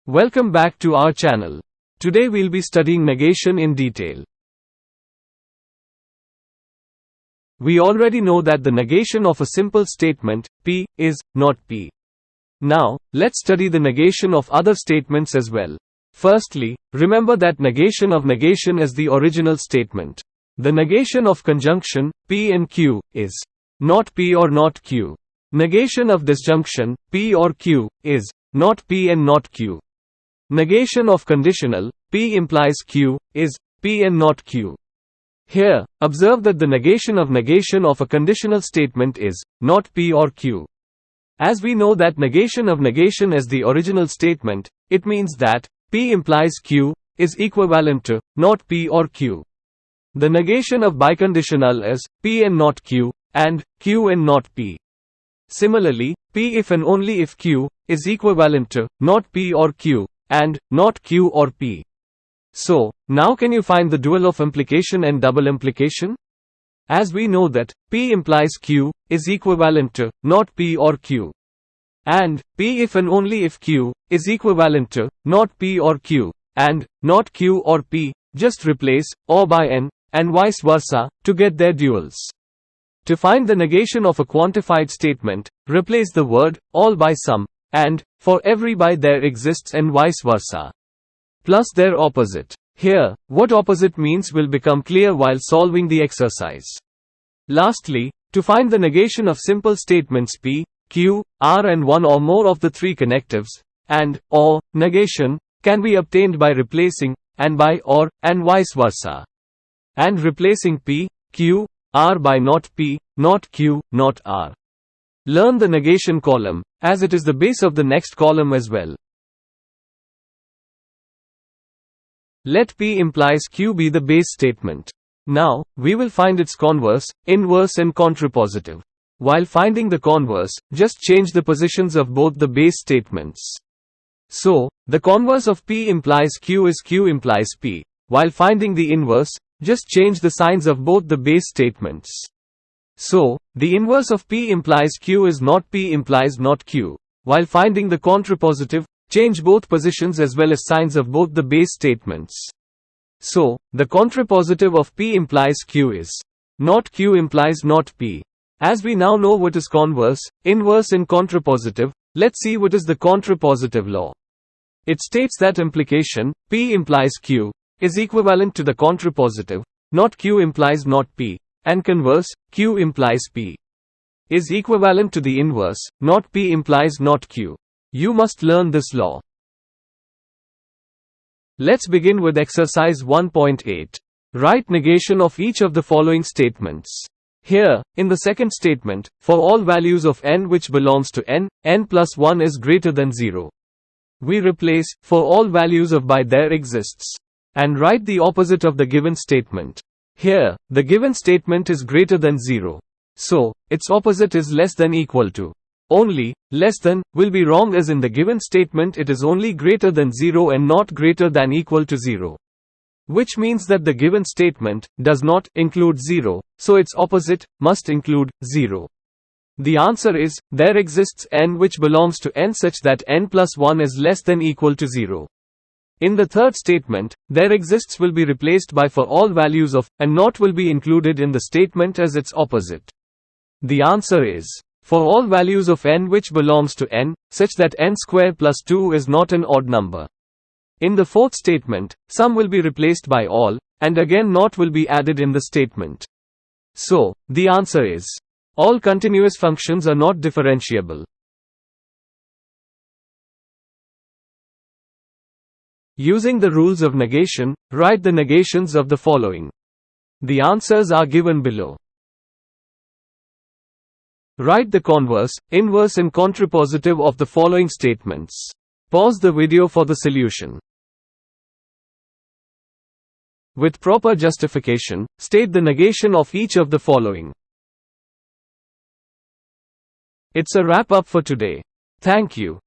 Welcome back to our channel. Today we'll be studying negation in detail. We already know that the negation of a simple statement, P, is not P. Now, let's study the negation of other statements as well. Firstly, remember that negation of negation is the original statement. The negation of conjunction, P and Q, is not P or not Q. Negation of disjunction, P or Q, is not P and not Q. Negation of conditional, P implies Q, is P and not Q. Here, observe that the negation of a conditional statement is not P or Q. As we know that negation of negation is the original statement, it means that P implies Q is equivalent to not P or Q. The negation of biconditional is P and not Q, and Q and not P. Similarly, P if and only if Q is equivalent to not P or Q, and not Q or P. So, now can you find the dual of implication and double implication? As we know that P implies Q is equivalent to not P or Q. And P if and only if Q is equivalent to not P or Q, and not Q or P, just replace or by N, and vice versa, to get their duals. To find the negation of a quantified statement, replace the word all by some, and for every by there exists and vice versa, plus their opposite. Here, what opposite means will become clear while solving the exercise. Lastly, to find the negation of simple statements P, Q, R and one or more of the three connectives, and or negation, can be obtained by replacing and by or, and vice versa. And replacing P, Q, R by not P, not Q, not R. Learn the negation column, as it is the base of the next column as well. Let P implies Q be the base statement. Now, we will find its converse, inverse and contrapositive. While finding the converse, just change the positions of both the base statements. So, the converse of P implies Q is Q implies P. While finding the inverse, just change the signs of both the base statements. So, the inverse of P implies Q is not P implies not Q. While finding the contrapositive, change both positions as well as signs of both the base statements. So, the contrapositive of P implies Q is not Q implies not P. As we now know what is converse, inverse and contrapositive, let's see what is the contrapositive law. It states that implication, P implies Q, is equivalent to the contrapositive, not Q implies not P, and converse, Q implies P, is equivalent to the inverse, not P implies not Q. You must learn this law. Let's begin with exercise 1.8. Write negation of each of the following statements. Here, in the second statement, for all values of n which belongs to n, n plus 1 is greater than 0. We replace, for all values of by there exists, and write the opposite of the given statement. Here, the given statement is greater than 0. So, its opposite is less than equal to. Only, less than, will be wrong as in the given statement it is only greater than 0 and not greater than equal to 0. Which means that the given statement does not include 0, so its opposite must include 0. The answer is, there exists n which belongs to n such that n plus 1 is less than equal to 0. In the third statement, there exists will be replaced by for all values of, and not will be included in the statement as its opposite. The answer is, for all values of n which belongs to n, such that n square plus 2 is not an odd number. In the fourth statement, some will be replaced by all, and again not will be added in the statement. So, the answer is, all continuous functions are not differentiable. Using the rules of negation, write the negations of the following. The answers are given below. Write the converse, inverse and contrapositive of the following statements. Pause the video for the solution. With proper justification, state the negation of each of the following. It's a wrap up for today. Thank you.